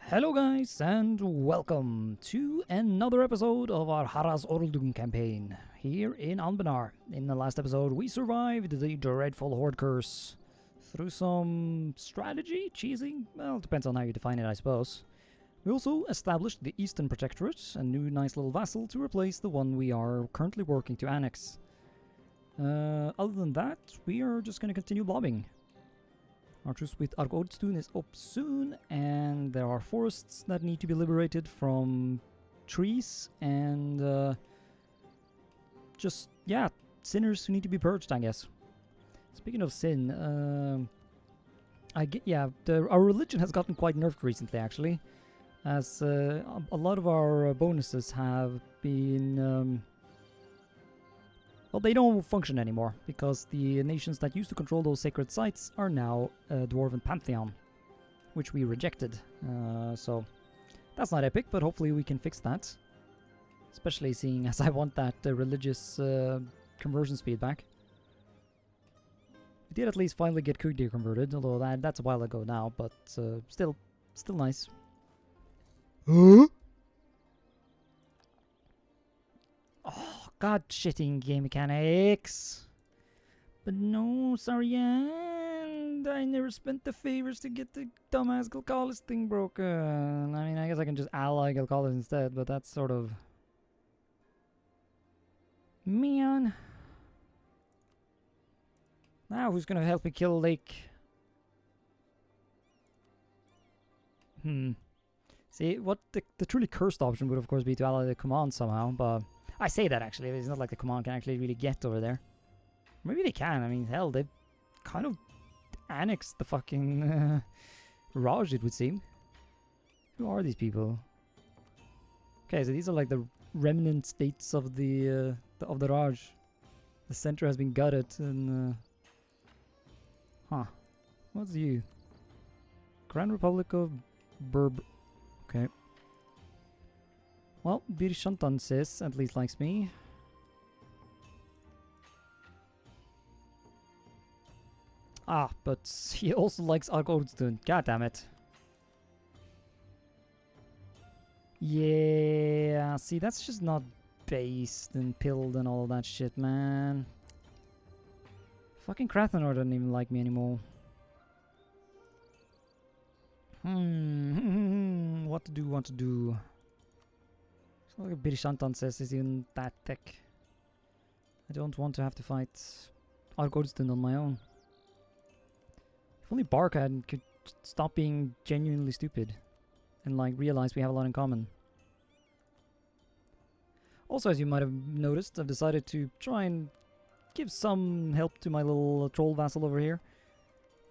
Hello guys and welcome to another episode of our Haraz Orldhûm campaign here in Anbennar. In the last episode we survived the dreadful horde curse through some strategy, cheesing, well it depends on how you define it I suppose. We also established the Eastern Protectorate, a new nice little vassal to replace the one we are currently working to annex. Other than that, we are just going to continue bobbing. Our truce with Orldhûm is up soon, and there are forests that need to be liberated from trees, and sinners who need to be purged, I guess. Speaking of sin, our religion has gotten quite nerfed recently, actually, as a lot of our bonuses have been well, they don't function anymore, because the nations that used to control those sacred sites are now a Dwarven Pantheon, which we rejected. So, that's not epic, but hopefully we can fix that. Especially seeing as I want that religious conversion speed back. We did at least finally get Kugdir converted, although that's a while ago now, but still nice. Huh? God shitting game mechanics. But no, sorry, and I never spent the favors to get the dumbass Gilcalis thing broken. I mean, I guess I can just ally Gilcalis instead, but that's sort of... Man. Now who's gonna help me kill Lake? See, what the truly cursed option would of course be to ally the command somehow, but... I say that actually, it's not like the command can actually really get over there. Maybe they can, I mean, hell, they've kind of annexed the fucking Raj, it would seem. Who are these people? Okay, so these are like the remnant states of the Raj. The center has been gutted and... What's you? Grand Republic of Burb... Okay. Well, Bir Shantan says, at least likes me. Ah, but he also likes Orldhûm. God damn it. Yeah, see, that's just not based and pilled and all that shit, man. Fucking Krathenor doesn't even like me anymore. What to do? Like Bir Shantan says is even that thick. I don't want to have to fight Orldhûm on my own. If only Barkhad could stop being genuinely stupid and like realize we have a lot in common. Also, as you might have noticed, I've decided to try and give some help to my little troll vassal over here.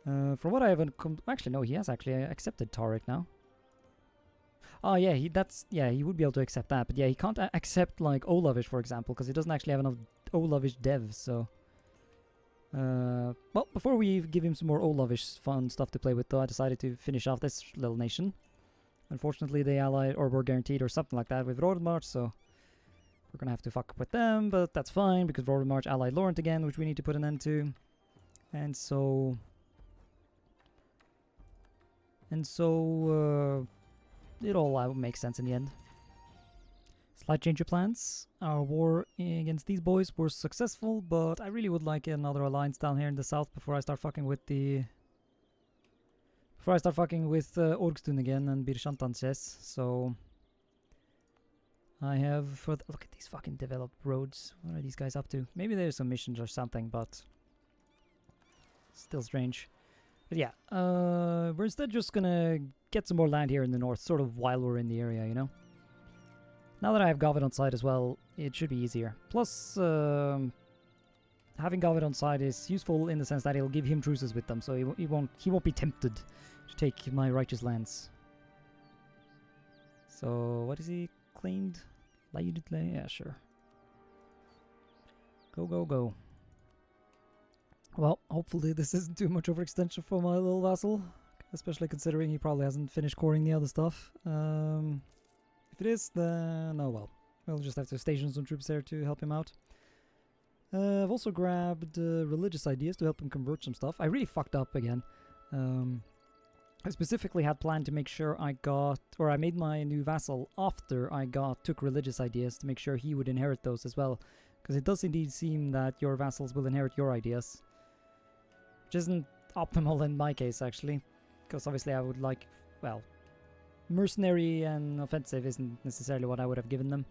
From what I haven't actually no, he has actually accepted Tariq now. Oh yeah, he would be able to accept that, but yeah, he can't accept like Olavish, for example, because he doesn't actually have enough Olavish devs, so... well, before we give him some more Olavish fun stuff to play with, though, I decided to finish off this little nation. Unfortunately, they allied, or were guaranteed, or something like that, with Rordmarch, so... We're gonna have to fuck up with them, but that's fine, because Rordmarch allied Laurent again, which we need to put an end to. And so... it all makes sense in the end. Slight change of plans. Our war against these boys was successful, but I really would like another alliance down here in the south before I start fucking with the... Orldhûm again and Bir Shantan says, so... I have... Look at these fucking developed roads. What are these guys up to? Maybe there's some missions or something, but... Still strange. But yeah, we're instead just gonna get some more land here in the north, sort of while we're in the area, you know? Now that I have Gavid on side as well, it should be easier. Plus, having Gavid on side is useful in the sense that it'll give him truces with them, so he won't be tempted to take my righteous lands. So, what is he claimed? Yeah, sure. Go. Well, hopefully this isn't too much overextension for my little vassal, especially considering he probably hasn't finished coring the other stuff. If it is, then oh well. We'll just have to station some troops there to help him out. I've also grabbed religious ideas to help him convert some stuff. I really fucked up again. I specifically had planned to make sure I made my new vassal after I took religious ideas to make sure he would inherit those as well. Because it does indeed seem that your vassals will inherit your ideas. Which isn't optimal in my case, actually. Because obviously I would like, well, mercenary and offensive isn't necessarily what I would have given them.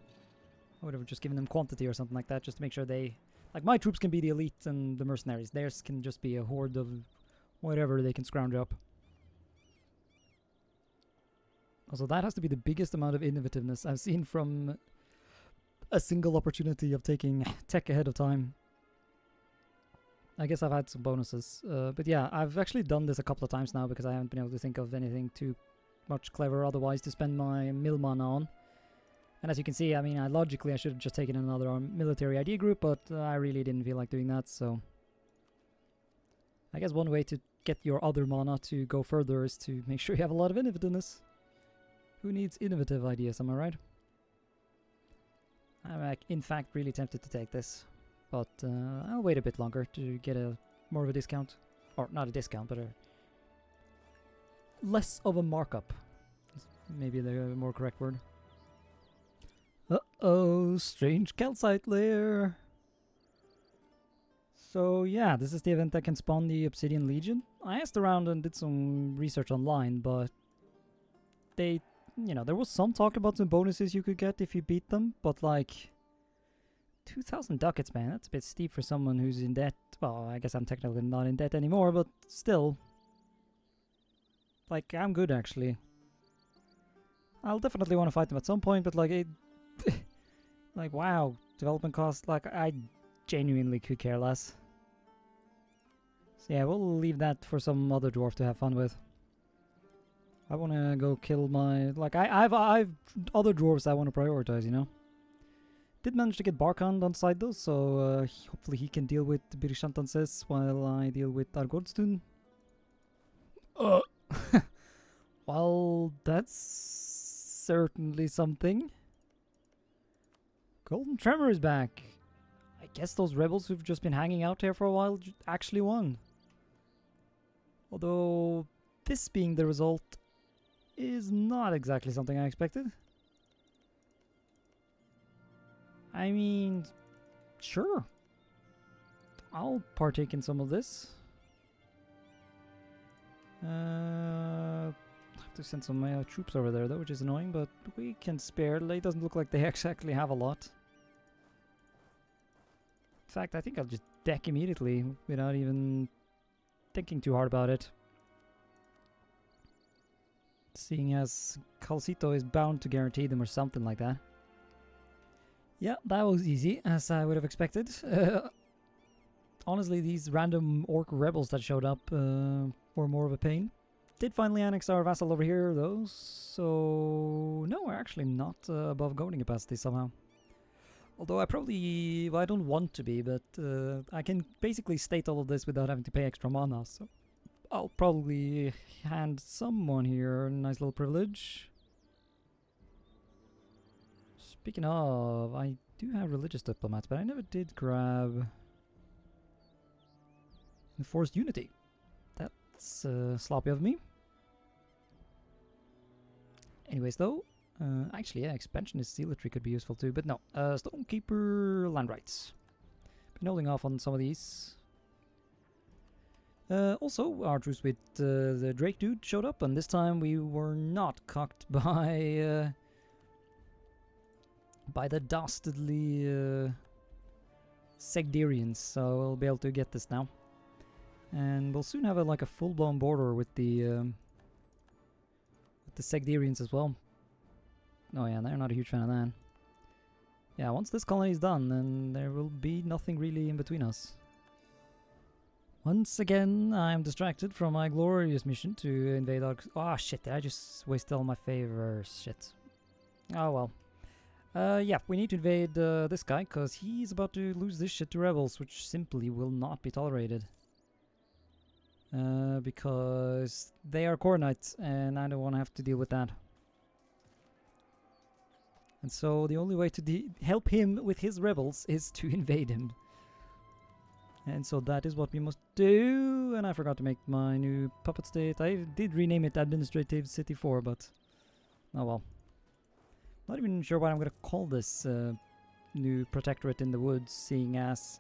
I would have just given them quantity or something like that, just to make sure they... Like, my troops can be the elite and the mercenaries. Theirs can just be a horde of whatever they can scrounge up. Also, that has to be the biggest amount of innovativeness I've seen from a single opportunity of taking tech ahead of time. I guess I've had some bonuses. But yeah, I've actually done this a couple of times now because I haven't been able to think of anything too much clever otherwise to spend my mill mana on. And as you can see, I mean, logically I should have just taken another military idea group, but I really didn't feel like doing that, so... I guess one way to get your other mana to go further is to make sure you have a lot of innovativeness. Who needs innovative ideas, am I right? I'm in fact really tempted to take this, but I'll wait a bit longer to get more of a discount. Or not a discount, but less of a markup is maybe the more correct word. Uh-oh, strange calcite layer. So yeah, this is the event that can spawn the Obsidian Legion. I asked around and did some research online, but they... You know, there was some talk about some bonuses you could get if you beat them, but like 2,000 ducats, man, that's a bit steep for someone who's in debt. Well, I guess I'm technically not in debt anymore, but still. Like, I'm good actually. I'll definitely want to fight them at some point, but like it... like, wow, development costs, like I genuinely could care less. So yeah, we'll leave that for some other dwarf to have fun with. I want to go kill my... Like, I've other dwarves I want to prioritize, you know? Did manage to get Barkhand on side though, so hopefully he can deal with Birishantanses while I deal with Argordstun. Well, that's certainly something. Golden Tremor is back. I guess those rebels who've just been hanging out here for a while actually won. Although, this being the result... is not exactly something I expected. I mean, sure. I'll partake in some of this. I have to send some troops over there though, which is annoying, but we can spare. It doesn't look like they exactly have a lot. In fact, I think I'll just deck immediately without even thinking too hard about it. Seeing as Calcito is bound to guarantee them or something like that. Yeah, that was easy, as I would have expected. Honestly, these random orc rebels that showed up were more of a pain. Did finally annex our vassal over here, though, so... No, we're actually not above governing capacity somehow. Although I probably... Well, I don't want to be, but I can basically state all of this without having to pay extra mana, so... I'll probably hand someone here a nice little privilege. Speaking of, I do have religious diplomats, but I never did grab enforced unity. That's sloppy of me. Anyways, though, actually, yeah, expansionist zealotry could be useful too, but no. Stonekeeper land rights. Been holding off on some of these. Also, our truce with the Drake dude showed up, and this time we were not cocked by the dastardly Segdarians, so we'll be able to get this now. And we'll soon have like a full-blown border with the Segdarians as well. Oh yeah, they're not a huge fan of that. Yeah, once this colony is done, then there will be nothing really in between us. Once again, I am distracted from my glorious mission to invade our... Oh shit, did I just waste all my favors? Shit. Oh well. Yeah, we need to invade this guy, because he's about to lose this shit to rebels, which simply will not be tolerated. Because they are core knights, and I don't want to have to deal with that. And so the only way to help him with his rebels is to invade him. And so that is what we must do. And I forgot to make my new puppet state. I did rename it Administrative City 4, but oh well. Not even sure what I'm gonna call this new protectorate in the woods, seeing as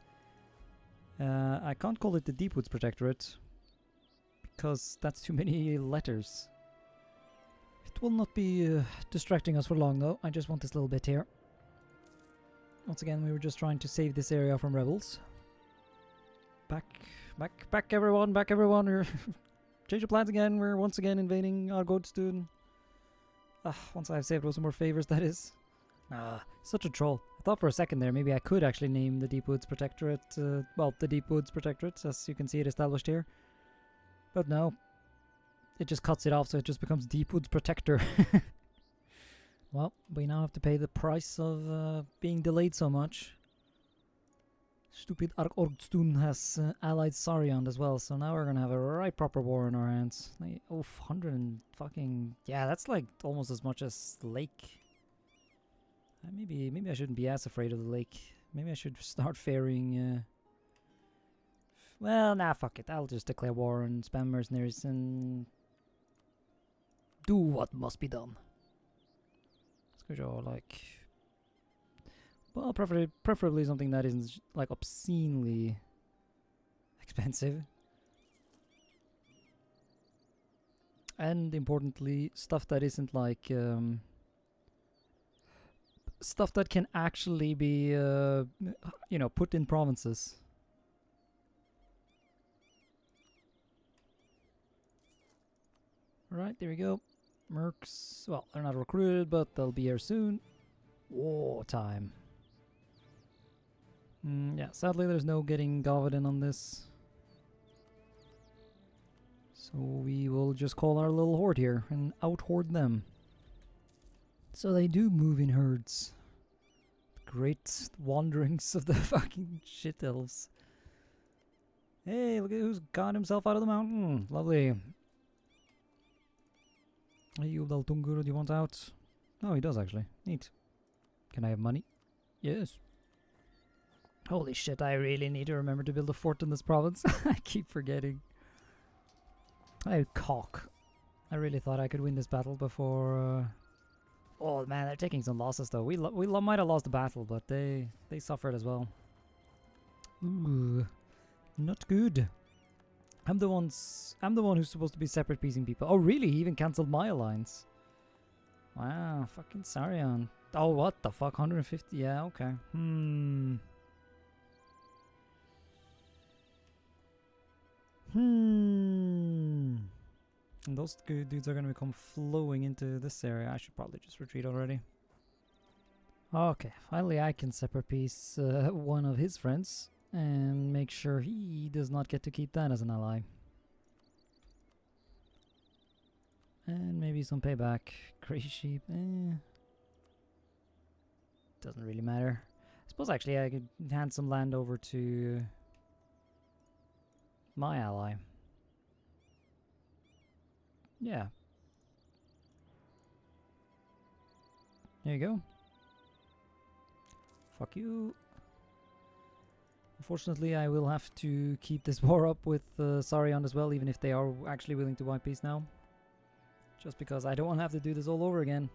I can't call it the Deep Woods Protectorate because that's too many letters. It will not be distracting us for long though. I just want this little bit here. Once again, we were just trying to save this area from rebels. Back everyone, We're change of plans again. We're once again invading our Orldhûm. Once I've saved some more favors, that is. Such a troll. I thought for a second there maybe I could actually name the Deep Woods Protectorate, well, the Deep Woods Protectorate, as you can see it established here. But no. It just cuts it off, so it just becomes Deep Woods Protector. Well, we now have to pay the price of being delayed so much. Stupid Orldhûm has allied Sariand as well, so now we're gonna have a right proper war in our hands. Like, 100 and fucking... Yeah, that's like almost as much as the lake. Maybe I shouldn't be as afraid of the lake. Maybe I should start ferrying... Well, nah, fuck it. I'll just declare war and spam mercenaries and... do what must be done. Let's go, like... Well, preferably something that isn't like obscenely expensive. And importantly, stuff that isn't like stuff that can actually be you know, put in provinces. Right, there we go. Mercs, well, they're not recruited, but they'll be here soon. War time. Yeah, sadly there's no getting Govidin on this. So we will just call our little horde here and out-horde them. So they do move in herds. Great wanderings of the fucking shit elves. Hey, look at who's got himself out of the mountain. Lovely. Hey, you Daltungur, do you want out? Oh, he does actually. Neat. Can I have money? Yes. Holy shit, I really need to remember to build a fort in this province. I keep forgetting. Oh, cock. I really thought I could win this battle before... Oh man, they're taking some losses though. We might have lost the battle, but they suffered as well. Ooh, not good. I'm the one who's supposed to be separate piecing people. Oh really? He even cancelled my alliance. Wow, fucking Sarian. Oh, what the fuck? 150? Yeah, okay. And those good dudes are gonna become flowing into this area. I should probably just retreat already. Okay, finally I can separate piece one of his friends and make sure he does not get to keep that as an ally. And maybe some payback. Grey sheep, doesn't really matter. I suppose actually I could hand some land over to my ally. Yeah. There you go. Fuck you. Unfortunately, I will have to keep this war up with Sariand as well, even if they are actually willing to wipe peace now. Just because I don't want to have to do this all over again.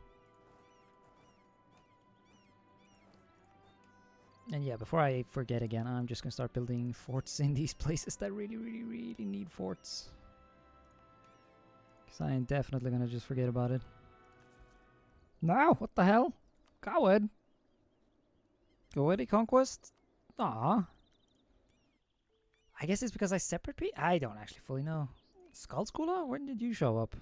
And yeah, before I forget again, I'm just gonna start building forts in these places that really need forts. Because I am definitely gonna just forget about it. No, what the hell? Coward! Go away, conquest? Aw. I guess it's because I separate I don't actually fully know. Skullskula? When did you show up?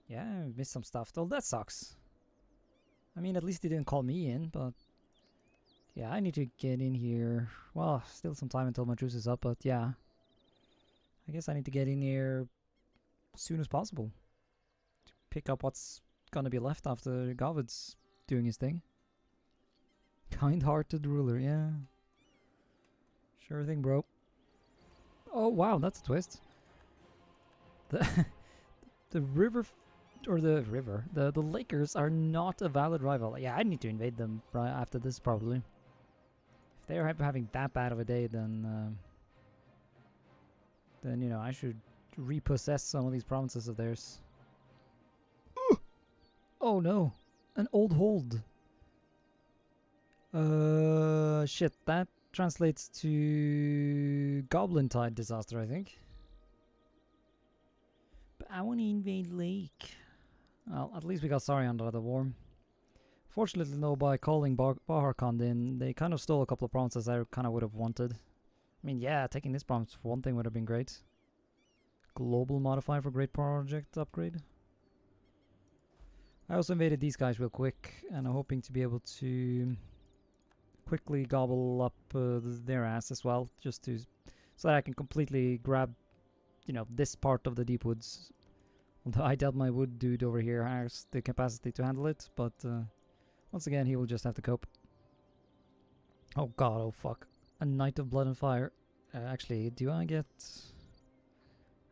Yeah, I missed some stuff though. That sucks. I mean, at least he didn't call me in, but... Yeah, I need to get in here. Well, still some time until my juice is up, but yeah. I guess I need to get in here as soon as possible. To pick up what's gonna be left after Govid's doing his thing. Kind-hearted ruler, yeah. Sure thing, bro. Oh, wow, that's a twist. The Lakers are not a valid rival. Yeah, I need to invade them right after this, probably. If they're having that bad of a day, then you know, I should repossess some of these provinces of theirs. Oh no, an old hold. Shit, that translates to Goblin Tide disaster, I think. But I want to invade Lake. Well, at least we got Sarion out of the war. Fortunately, though, by calling Bahar Khan in, they kind of stole a couple of provinces I kind of would have wanted. I mean, yeah, taking this province for one thing would have been great. Global modifier for Great Project upgrade. I also invaded these guys real quick, and I'm hoping to be able to quickly gobble up their ass as well, just to so that I can completely grab, you know, this part of the deep woods. Although I doubt my wood dude over here has the capacity to handle it, but once again he will just have to cope. Oh god, oh fuck. A Knight of Blood and Fire. Actually, do I get...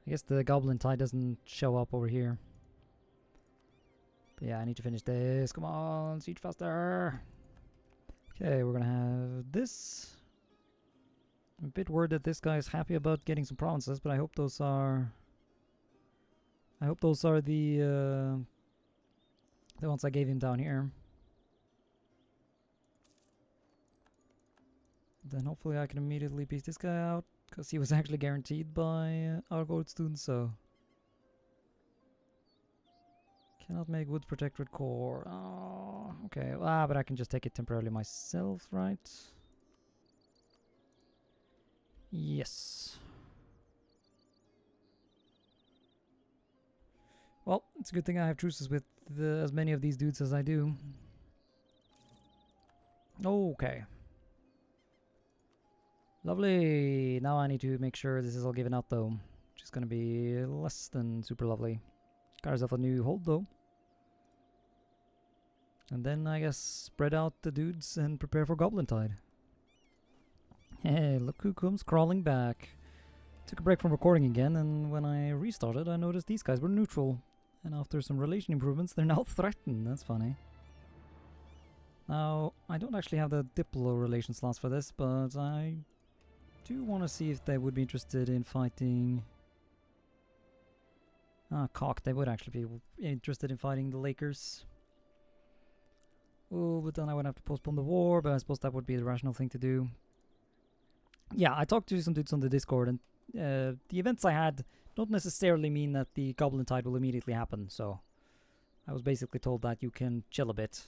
I guess the Goblin Tide doesn't show up over here. But yeah, I need to finish this. Come on, siege faster. Okay, we're gonna have this. I'm a bit worried that this guy is happy about getting some provinces, but I hope those are... the ones I gave him down here. Then hopefully I can immediately beat this guy out, because he was actually guaranteed by our Orldhûm, so... Cannot make woods protect red core. Oh, okay. But I can just take it temporarily myself, right? Yes. Well, it's a good thing I have truces with as many of these dudes as I do. Okay. Lovely. Now I need to make sure this is all given out, though. Which is going to be less than super lovely. Got herself a new hold, though. And then, I guess, spread out the dudes and prepare for Goblin Tide. Hey, look who comes crawling back. Took a break from recording again, and when I restarted, I noticed these guys were neutral. And after some relation improvements, they're now threatened. That's funny. Now, I don't actually have the Diplo relation slots for this, but I do want to see if they would be interested in fighting... Cock, they would actually be interested in fighting the Lakers. Oh, but then I would have to postpone the war, but I suppose that would be the rational thing to do. Yeah, I talked to some dudes on the Discord, and the events I had don't necessarily mean that the Goblin Tide will immediately happen, so I was basically told that you can chill a bit.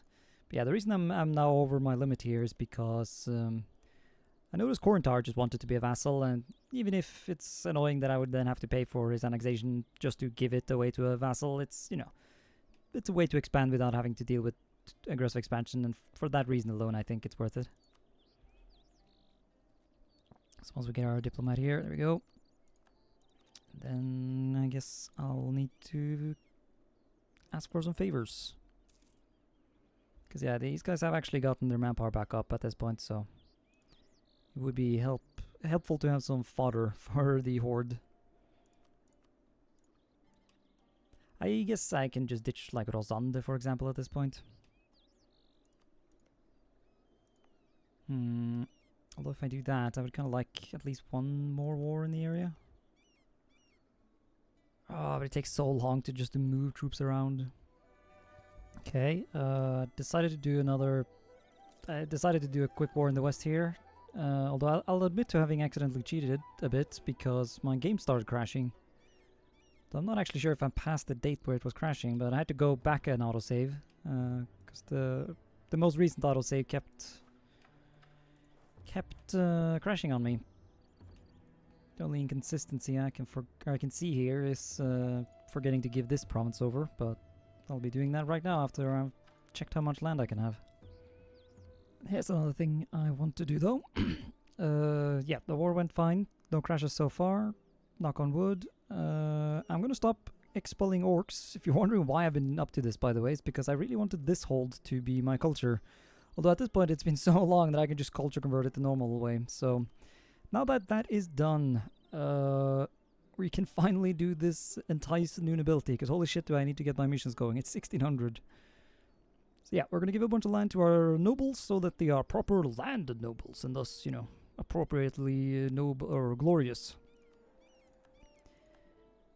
But yeah, the reason I'm now over my limit here is because I noticed Corinthar just wanted to be a vassal, and even if it's annoying that I would then have to pay for his annexation just to give it away to a vassal, it's, you know, it's a way to expand without having to deal with aggressive expansion, and for that reason alone I think it's worth it. So once we get our diplomat here, there we go. Then I guess I'll need to ask for some favors. Because yeah, these guys have actually gotten their manpower back up at this point, so it would be helpful to have some fodder for the horde. I guess I can just ditch like Rosande, for example, at this point. Although if I do that, I would kind of like at least one more war in the area. Oh, but it takes so long to just move troops around. Okay, decided to do a quick war in the west here. Although I'll admit to having accidentally cheated it a bit because my game started crashing. So I'm not actually sure if I'm past the date where it was crashing, but I had to go back an autosave because the most recent autosave kept crashing on me. The only inconsistency I can see here is forgetting to give this province over, but I'll be doing that right now after I've checked how much land I can have. Here's another thing I want to do though. Yeah, the war went fine. No crashes so far. Knock on wood. I'm gonna stop expelling orcs. If you're wondering why I've been up to this, by the way, it's because I really wanted this hold to be my culture. Although at this point it's been so long that I can just culture convert it the normal way. So now that that is done, we can finally do this entice new nobility. Because holy shit, do I need to get my missions going. It's 1600. So yeah, we're gonna give a bunch of land to our nobles so that they are proper land nobles and thus, you know, appropriately noble or glorious.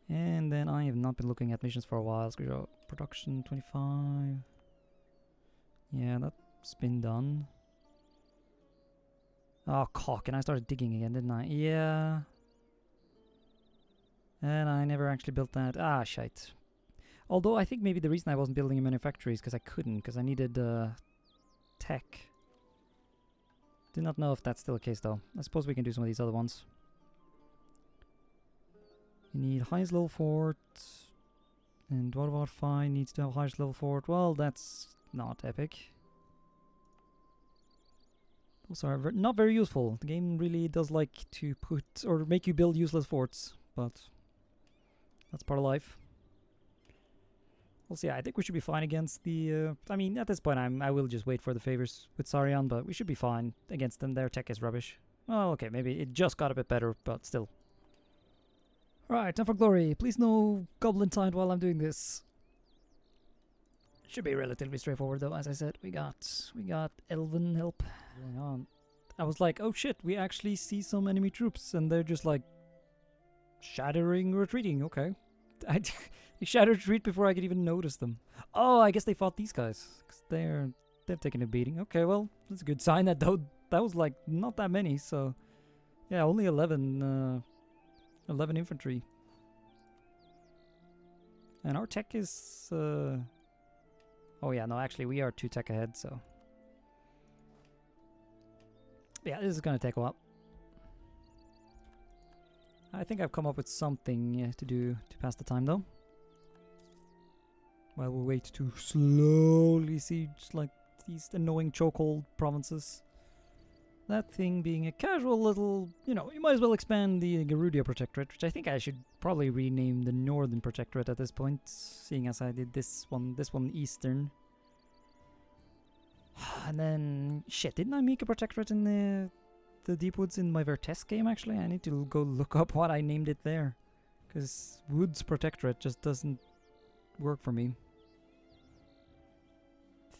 And then I have not been looking at missions for a while. So production 25. Yeah, that's been done. Oh, cock, and I started digging again, didn't I? Yeah. And I never actually built that. Ah, shite. Although I think maybe the reason I wasn't building a manufactory is because I couldn't, because I needed tech. Do not know if that's still the case though. I suppose we can do some of these other ones. You need highest level fort. And what about fine needs to have highest level fort? Well, that's not epic. Those are not very useful. The game really does like to put or make you build useless forts, but that's part of life. We'll see. I think we should be fine against the. I mean, at this point, I will just wait for the favors with Sarian, but we should be fine against them. Their tech is rubbish. Oh, okay, maybe it just got a bit better, but still. Right, time for glory. Please no goblin tide while I'm doing this. Should be relatively straightforward though, as I said. We got elven help going on. I was like, oh shit, we actually see some enemy troops and they're just like shattering retreating, okay. They shattered retreat before I could even notice them. Oh, I guess they fought these guys. 'Cause they've taken a beating. Okay, well, that's a good sign that that was like not that many, so yeah, only 11 infantry. And our tech is oh yeah, no, actually we are 2 tech ahead, so yeah, this is gonna take a while. I think I've come up with something to do to pass the time though. While we wait to slowly siege like these annoying chokehold provinces. That thing being a casual little, you know, you might as well expand the Gerudia Protectorate, which I think I should probably rename the Northern Protectorate at this point, seeing as I did this one Eastern. And then, shit, didn't I make a Protectorate in the Deep Woods in my Vertes game, actually? I need to go look up what I named it there, because Woods Protectorate just doesn't work for me.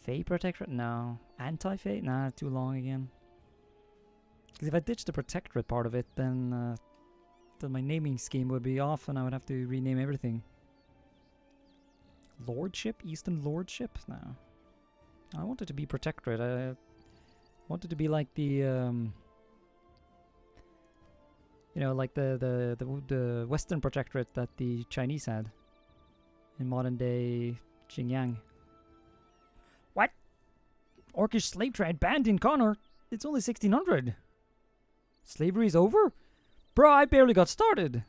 Fey Protectorate? No. Anti-Fey? Nah, too long again. Because if I ditch the Protectorate part of it, then my naming scheme would be off and I would have to rename everything. Lordship? Eastern Lordship? No. I want it to be Protectorate. I want it to be like the, you know, like the Western Protectorate that the Chinese had in modern day Xinjiang. What? Orcish slave trade banned in Connor? It's only 1600. Slavery's over? Bro, I barely got started.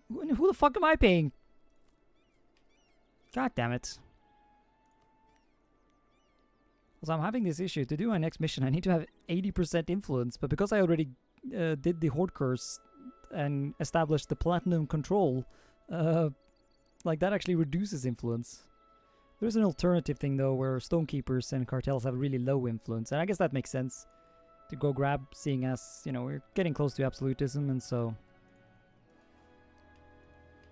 Who the fuck am I paying? God damn it. So I'm having this issue. To do my next mission, I need to have 80% influence, but because I already did the Horde Curse and established the Platinum Control, like that actually reduces influence. There's an alternative thing though, where Stonekeepers and cartels have really low influence, and I guess that makes sense to go grab, seeing as, you know, we're getting close to absolutism, and so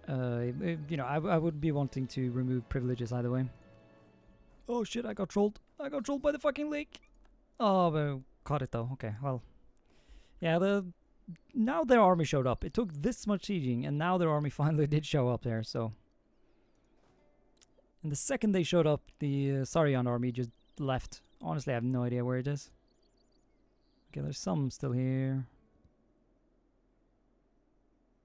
you know, I would be wanting to remove privileges either way. Oh shit, I got trolled. I got trolled by the fucking lake. Oh, but caught it though. Okay, well. Yeah, now their army showed up. It took this much sieging, and now their army finally did show up there, so. And the second they showed up, the Sarian army just left. Honestly, I have no idea where it is. Okay, there's some still here.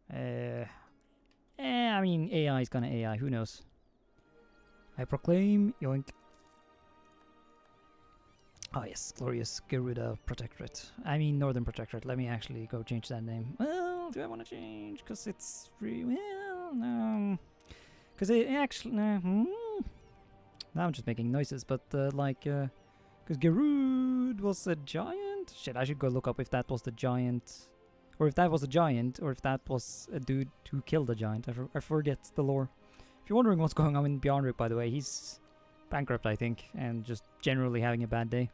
I mean, AI is gonna AI, who knows? I proclaim, yoink. Oh yes, glorious Garuda Protectorate. I mean, Northern Protectorate. Let me actually go change that name. Well, do I want to change? Because it's well, no. Because it actually, now I'm just making noises, but like, because Garud was a giant? Shit, I should go look up if that was the giant, or if that was a giant, or if that was a dude who killed a giant. I forget the lore. If you're wondering what's going on in Bjornruk, by the way, he's bankrupt, I think, and just generally having a bad day.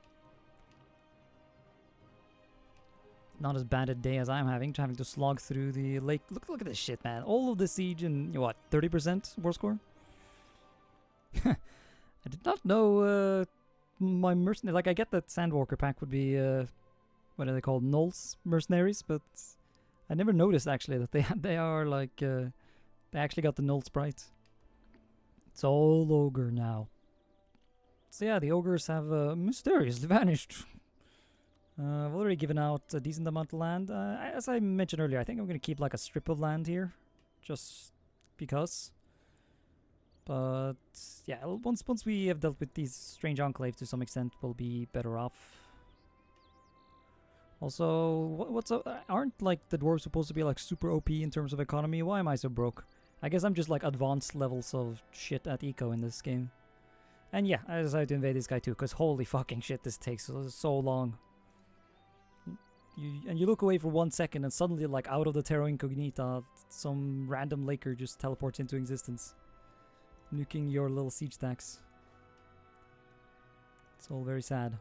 Not as bad a day as I'm having to slog through the lake. Look at this shit, man. All of the siege and, what, 30% war score? I did not know my mercenary. Like, I get that Sandwalker pack would be what are they called? Gnolls mercenaries, but I never noticed actually that they are like they actually got the Gnoll sprite. It's all ogre now. So yeah, the ogres have mysteriously vanished. I've already given out a decent amount of land. As I mentioned earlier, I think I'm going to keep like a strip of land here, just because. But yeah, once we have dealt with these strange enclaves to some extent, we'll be better off. Also, what's up? Aren't like the dwarves supposed to be like super OP in terms of economy? Why am I so broke? I guess I'm just like advanced levels of shit at eco in this game. And yeah, I decided to invade this guy too, because holy fucking shit, this takes so long. You look away for 1 second and suddenly, like, out of the Terra Incognita, some random laker just teleports into existence, nuking your little siege stacks. It's all very sad.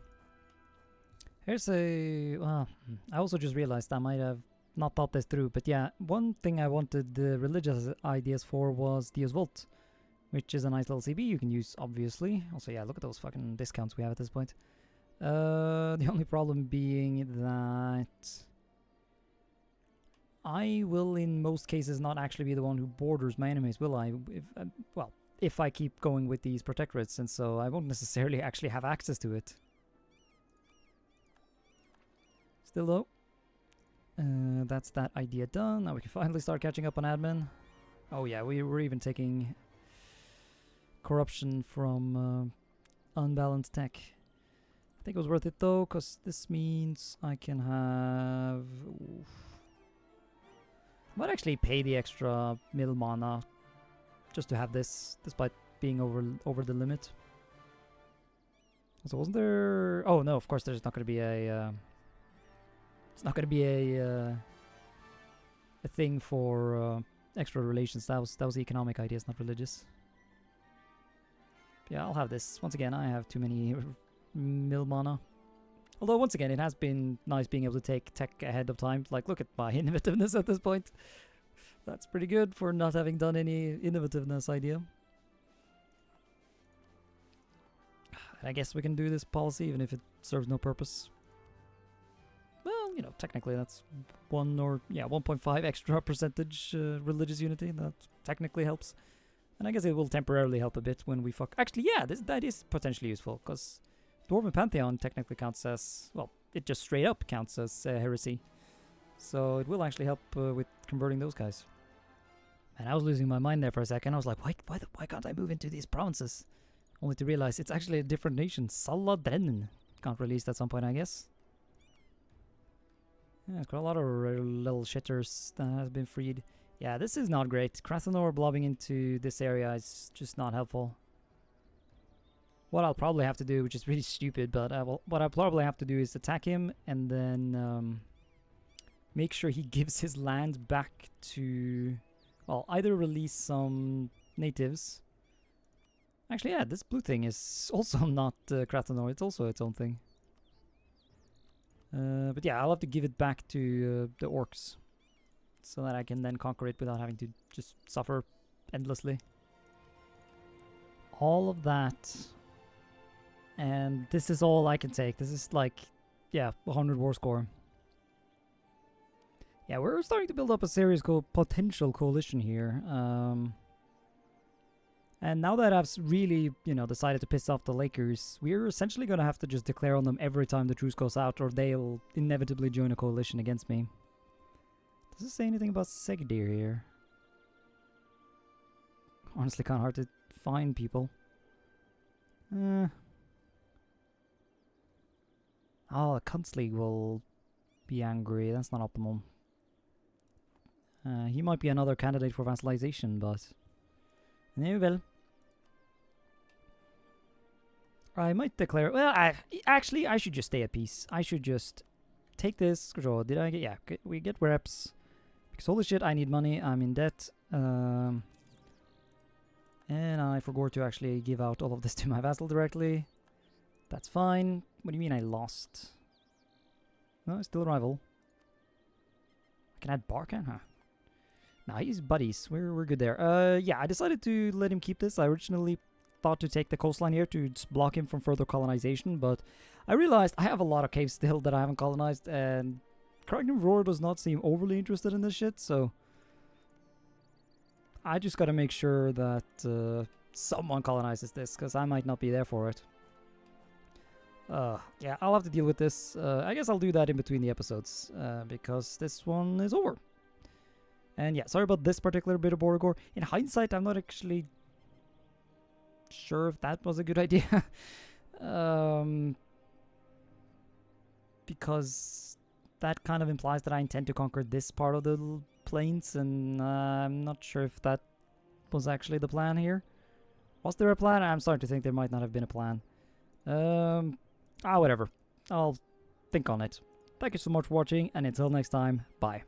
Here's a... Well, I also just realized I might have not thought this through, but yeah, one thing I wanted the religious ideas for was the Eu4, which is a nice little CB you can use, obviously. Also, yeah, look at those fucking discounts we have at this point. The only problem being that I will in most cases not actually be the one who borders my enemies, will I? If I keep going with these protectorates, and so I won't necessarily actually have access to it. Still though, that's that idea done. Now we can finally start catching up on admin. Oh yeah, we were even taking corruption from unbalanced tech. I think it was worth it though, because this means I can have... Might actually pay the extra mill mana just to have this, despite being over the limit. So wasn't there... Oh no, of course there's not going to be a... it's not going to be a thing for extra relations. That was economic ideas, not religious. Yeah, I'll have this. Once again, I have too many mill mana. Although, once again, it has been nice being able to take tech ahead of time. Like, look at my innovativeness at this point. That's pretty good for not having done any innovativeness idea. I guess we can do this policy even if it serves no purpose. Well, you know, technically that's 1.5 extra percentage religious unity. That technically helps. And I guess it will temporarily help a bit when we fuck... Actually, yeah, that is potentially useful, because Dwarven Pantheon technically counts as... Well, it just straight up counts as heresy. So it will actually help with converting those guys. And I was losing my mind there for a second. I was like, why can't I move into these provinces? Only to realize it's actually a different nation. Saladren. Can't release at some point, I guess. Yeah, it's got a lot of little shitters that has been freed. Yeah, this is not great. Krathanor blobbing into this area is just not helpful. What I'll probably have to do, which is really stupid, but what I'll probably have to do is attack him and then make sure he gives his land back to... Well, either release some natives. Actually, yeah, this blue thing is also not Krathanor. It's also its own thing. But yeah, I'll have to give it back to the orcs, so that I can then conquer it without having to just suffer endlessly. All of that. And this is all I can take. This is like, yeah, 100 war score. Yeah, we're starting to build up a serious potential coalition here. And now that I've really, you know, decided to piss off the Lakers, we're essentially going to have to just declare on them every time the truce goes out, or they'll inevitably join a coalition against me. Does it say anything about Segdir here? Honestly, kind of hard to find people. Oh, the Cunts League will be angry. That's not optimal. He might be another candidate for vassalization, but... No, well. I might declare... Well, actually, I should just stay at peace. I should just take this. Did I get... Yeah, we get reps. Because holy shit, I need money. I'm in debt. And I forgot to actually give out all of this to my vassal directly. That's fine. What do you mean I lost? No, still a rival. I can add Barkan, huh? Nah, he's buddies. We're good there. Yeah, I decided to let him keep this. I originally thought to take the coastline here to block him from further colonization, but I realized I have a lot of caves still that I haven't colonized, and Kraken Roar does not seem overly interested in this shit, so I just gotta make sure that someone colonizes this, because I might not be there for it. Yeah, I'll have to deal with this. I guess I'll do that in between the episodes, because this one is over. And yeah, sorry about this particular bit of border gore. In hindsight, I'm not actually sure if that was a good idea. Because that kind of implies that I intend to conquer this part of the plains, and I'm not sure if that was actually the plan here. Was there a plan? I'm starting to think there might not have been a plan. Whatever. I'll think on it. Thank you so much for watching, and until next time, bye.